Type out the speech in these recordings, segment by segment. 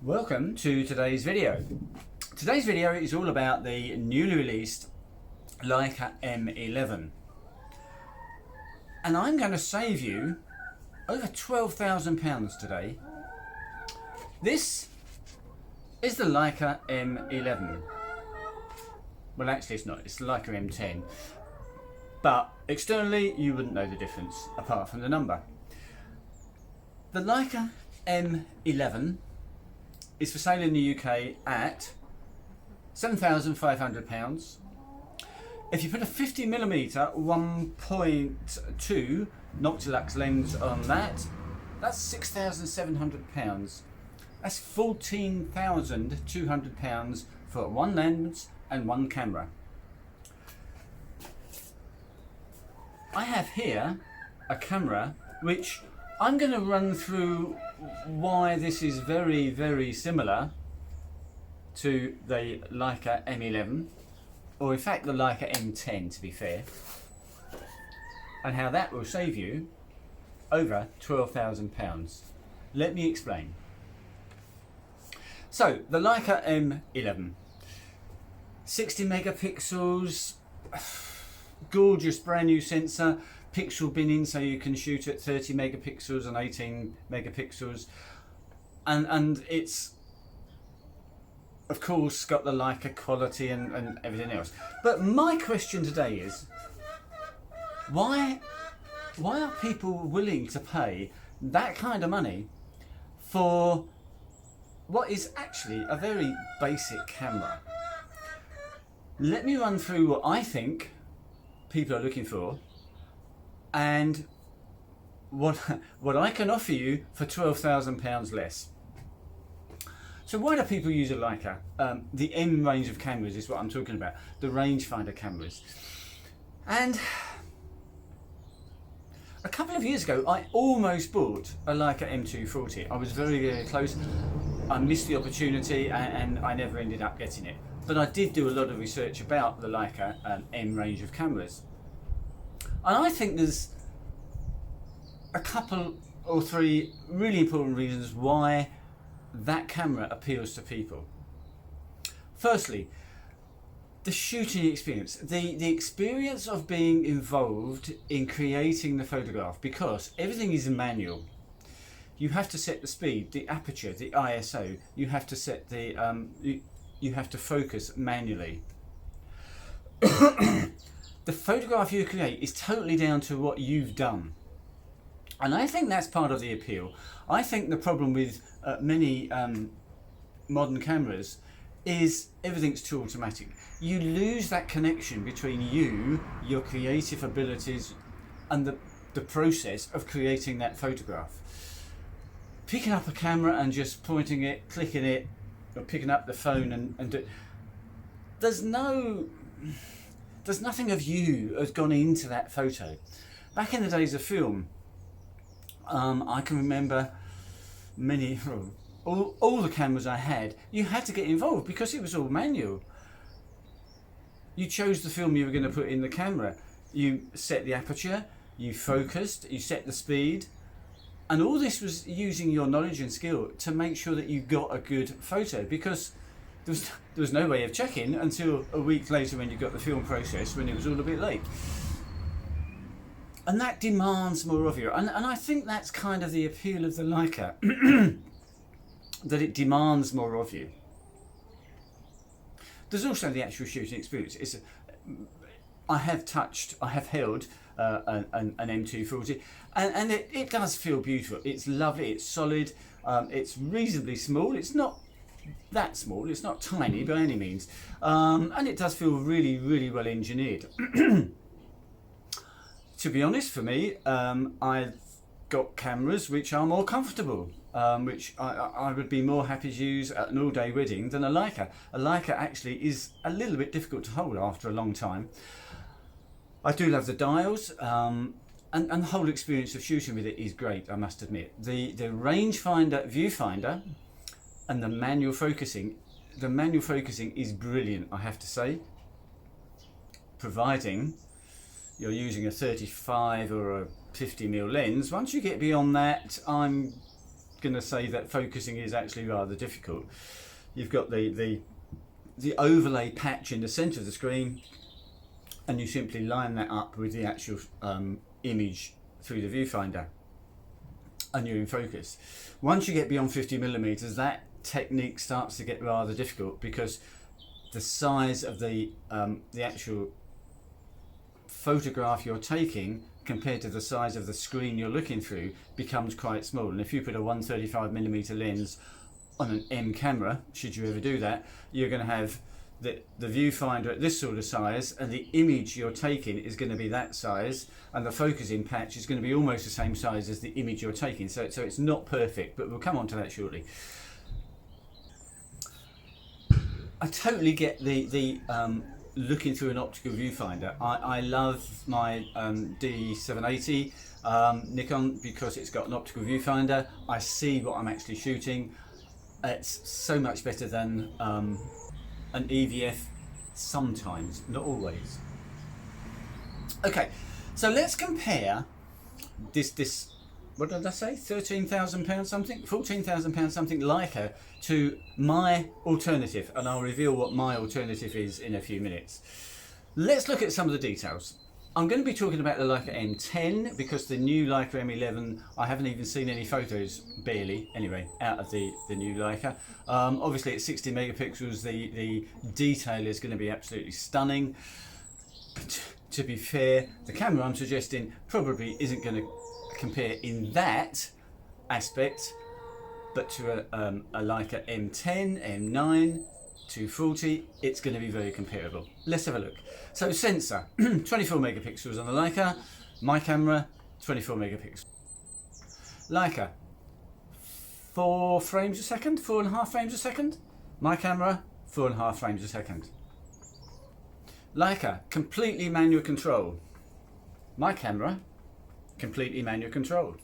Welcome to today's video. Today's video is all about the newly released Leica M11, and I'm going to save you over £12,000 today. This is the Leica M11. Well, actually it's not, it's the Leica M10, but externally you wouldn't know the difference apart from the number. The Leica M11 is for sale in the UK at £7,500. If you put a 50mm 1.2 Noctilux lens on that, that's £6,700. That's £14,200 for one lens and one camera. I have here a camera which I'm going to run through why this is very similar to the Leica M11, or in fact the Leica M10 to be fair, and how that will save you over £12,000. Let me explain. So the Leica M11, 60 megapixels, gorgeous brand new sensor, pixel binning so you can shoot at 30 megapixels and 18 megapixels, and it's of course got the Leica quality and everything else. But my question today is, why are people willing to pay that kind of money for what is actually a very basic camera? Let me run through what I think people are looking for and what I can offer you for £12,000 less. So why do people use a Leica? The M range of cameras is what I'm talking about, the rangefinder cameras. And a couple of years ago I almost bought a Leica M240. I was very close. I missed the opportunity and I never ended up getting it. But I did do a lot of research about the Leica M range of cameras. And I think there's a couple or three really important reasons why that camera appeals to people. Firstly, the shooting experience, the experience of being involved in creating the photograph, because everything is manual. You have to set the speed, the aperture, the ISO. You have to set the you have to focus manually. The photograph you create is totally down to what you've done, and I think that's part of the appeal. I think the problem with many modern cameras is everything's too automatic. You lose that connection between you, your creative abilities, and the process of creating that photograph. Picking up a camera and just pointing it, clicking it, or picking up the phone and there's nothing of you has gone into that photo. Back in the days of film, I can remember all the cameras I had, you had to get involved because it was all manual. You chose the film you were going to put in the camera, you set the aperture, you focused, you set the speed, and all this was using your knowledge and skill to make sure that you got a good photo, because there was no way of checking until a week later when you got the film processed, when it was all a bit late. And that demands more of you, and I think that's kind of the appeal of the Leica, that it demands more of you. There's also the actual shooting experience. I have held an M240, and it does feel beautiful. It's lovely, it's solid, it's reasonably small. It's not that small, it's not tiny by any means, and it does feel really well engineered. To be honest, for me, I've got cameras which are more comfortable, which I would be more happy to use at an all-day wedding than a Leica. A Leica actually is a little bit difficult to hold after a long time. I do love the dials, and the whole experience of shooting with it is great, I must admit. The rangefinder viewfinder and the manual focusing is brilliant, I have to say, providing you're using a 35 or a 50mm lens. Once you get beyond that, I'm going to say that focusing is actually rather difficult. You've got the overlay patch in the centre of the screen, and you simply line that up with the actual image through the viewfinder, and you're in focus. Once you get beyond 50mm, that technique starts to get rather difficult, because the size of the actual photograph you're taking compared to the size of the screen you're looking through becomes quite small. And if you put a 135mm lens on an M camera, should you ever do that, you're going to have the viewfinder at this sort of size, and the image you're taking is going to be that size, and the focusing patch is going to be almost the same size as the image you're taking. So it's not perfect, but we'll come on to that shortly. I totally get the looking through an optical viewfinder. I love my D780 Nikon because it's got an optical viewfinder. I see what I'm actually shooting. It's so much better than an EVF sometimes, not always. Okay, so let's compare this what did I say, £13,000 something, £14,000 something Leica to my alternative, and I'll reveal what my alternative is in a few minutes. Let's look at some of the details. I'm going to be talking about the Leica M10 because the new Leica M11, I haven't even seen any photos, barely anyway, out of the new Leica. Obviously it's 60 megapixels, the detail is going to be absolutely stunning. But to be fair, the camera I'm suggesting probably isn't going to compare in that aspect, but to a Leica M10, M9, 240, it's going to be very comparable. Let's have a look. So sensor, 24 megapixels on the Leica, my camera, 24 megapixels. Leica, 4 frames a second, 4.5 frames a second. My camera, 4.5 frames a second. Leica, completely manual control. My camera, completely manual control.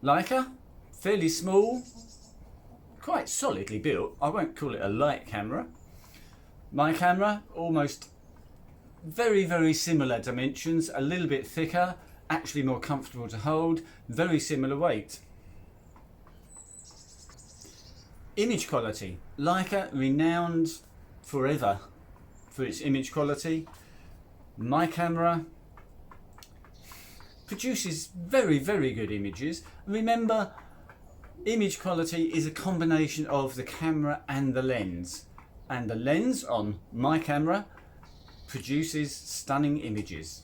Leica, fairly small, quite solidly built. I won't call it a light camera. My camera, almost very similar dimensions, a little bit thicker, actually more comfortable to hold, very similar weight. Image quality. Leica, renowned forever for its image quality. My camera produces very good images. Remember, image quality is a combination of the camera and the lens, and the lens on my camera produces stunning images.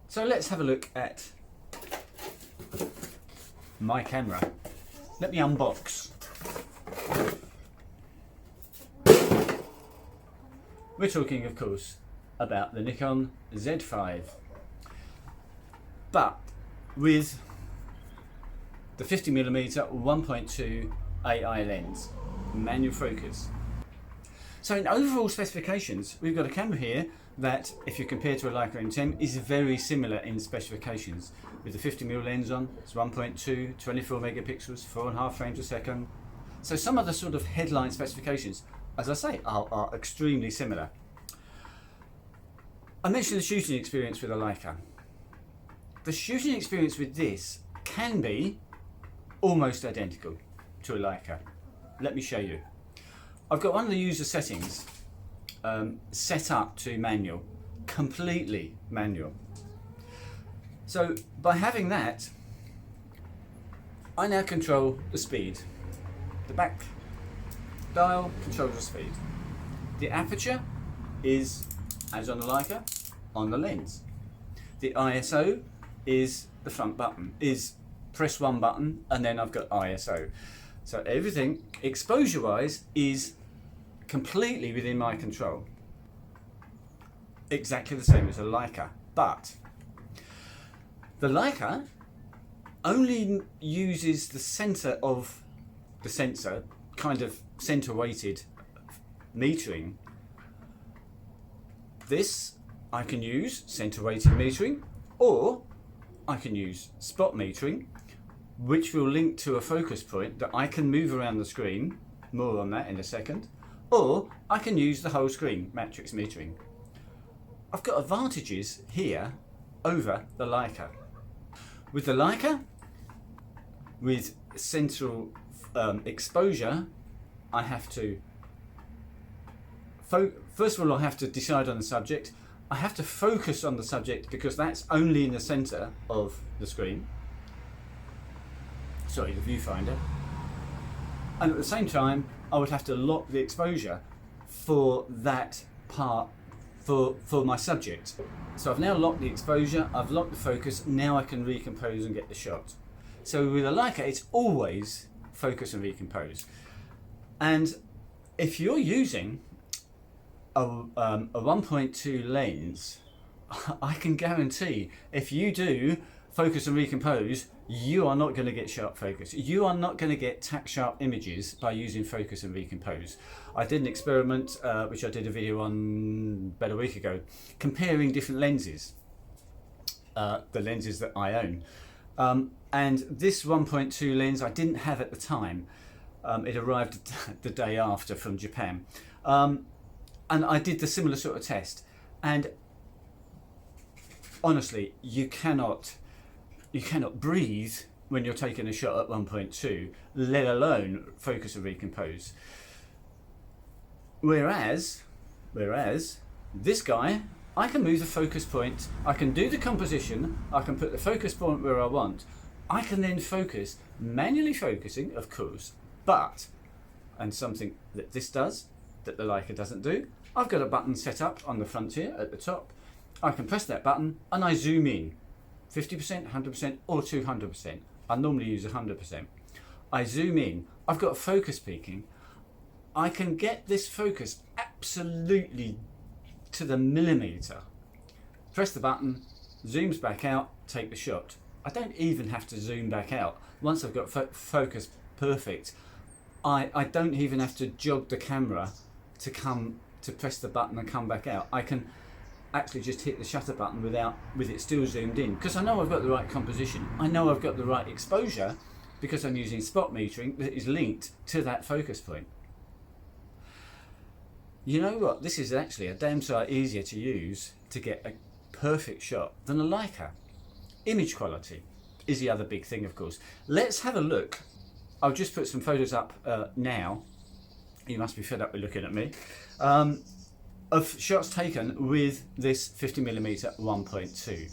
So let's have a look at my camera. Let me unbox. We're talking, of course, about the Nikon Z5, but with the 50mm 1.2 AI lens, manual focus. So in overall specifications, we've got a camera here that, if you compare to a Leica M10, is very similar in specifications. With the 50mm lens on, it's 1.2, 24 megapixels, 4.5 frames a second. So some of the sort of headline specifications, as I say, are extremely similar. I mentioned the shooting experience with a Leica. The shooting experience with this can be almost identical to a Leica. Let me show you. I've got one of the user settings set up to manual, completely manual. So by having that, I now control the speed. The back dial controls the speed. The aperture is, as on the Leica, on the lens. The ISO is the front button, is press one button and then I've got ISO. So everything, exposure wise, is completely within my control. Exactly the same as a Leica, but the Leica only uses the center of the sensor, kind of center weighted metering. This I can use center weighted metering, or I can use spot metering, which will link to a focus point that I can move around the screen, more on that in a second, or I can use the whole screen, matrix metering. I've got advantages here over the Leica. With the Leica, with central exposure, I have to, first of all I have to decide on the subject. I have to focus on the subject because that's only in the centre of the screen. Sorry, the viewfinder. And at the same time, I would have to lock the exposure for that part, for my subject. So I've now locked the exposure, I've locked the focus, now I can recompose and get the shot. So with a Leica, it's always focus and recompose. And if you're using a 1.2 lens, I can guarantee if you do focus and recompose, you are not going to get sharp focus. You are not going to get tack sharp images by using focus and recompose. I did an experiment, which I did a video on about a week ago, comparing different lenses, the lenses that I own. And this 1.2 lens I didn't have at the time. It arrived the day after from Japan. And I did the similar sort of test. And honestly, you cannot breathe when you're taking a shot at 1.2, let alone focus and recompose. Whereas this guy, I can move the focus point, I can do the composition, I can put the focus point where I want, I can then focus, manually focusing, of course, but, and something that this does, that the Leica doesn't do, I've got a button set up on the front here at the top. I can press that button and I zoom in, 50%, 100% or 200%. I normally use 100%. I zoom in, I've got focus peaking. I can get this focus absolutely to the millimetre. Press the button, zooms back out, take the shot. I don't even have to zoom back out. Once I've got focus perfect, I don't even have to jog the camera to press the button and come back out. I can actually just hit the shutter button with it still zoomed in, because I know I've got the right composition. I know I've got the right exposure because I'm using spot metering that is linked to that focus point. You know what? This is actually a damn sight easier to use to get a perfect shot than a Leica. Image quality is the other big thing, of course. Let's have a look. I'll just put some photos up now. You must be fed up with looking at me. Of shots taken with this 50mm 1.2.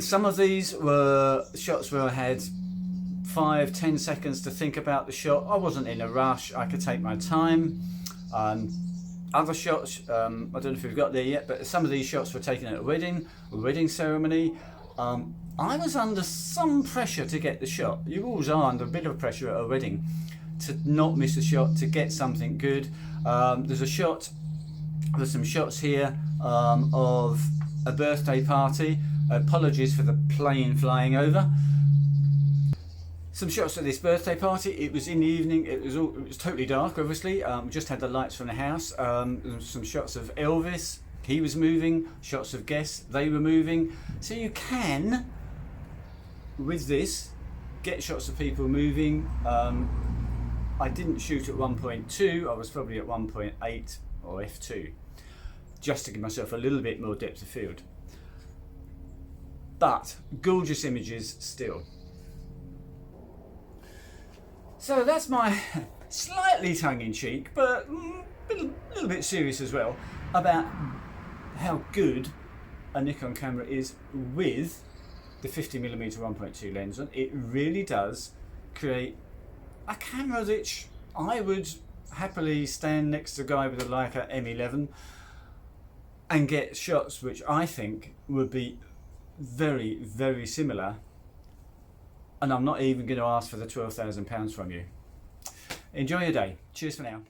Some of these were shots where I had 5-10 seconds to think about the shot. I wasn't in a rush, I could take my time. Other shots, I don't know if we've got there yet, but some of these shots were taken at a wedding ceremony. I was under some pressure to get the shot. You always are under a bit of pressure at a wedding to not miss a shot, to get something good. There's some shots here of a birthday party. Apologies for the plane flying over. Some shots at this birthday party. It was in the evening. It was totally dark, obviously. We just had the lights from the house. Some shots of Elvis. He was moving. Shots of guests. They were moving. So you can, with this, get shots of people moving. I didn't shoot at 1.2. I was probably at 1.8 or f2, just to give myself a little bit more depth of field. But gorgeous images still. So that's my slightly tongue-in-cheek, but a little bit serious as well, about how good a Nikon camera is with the 50mm 1.2 lens on. It really does create a camera that I would happily stand next to a guy with a Lieca M11 and get shots which I think would be very, very similar. And I'm not even going to ask for the £12,000 from you. Enjoy your day. Cheers for now.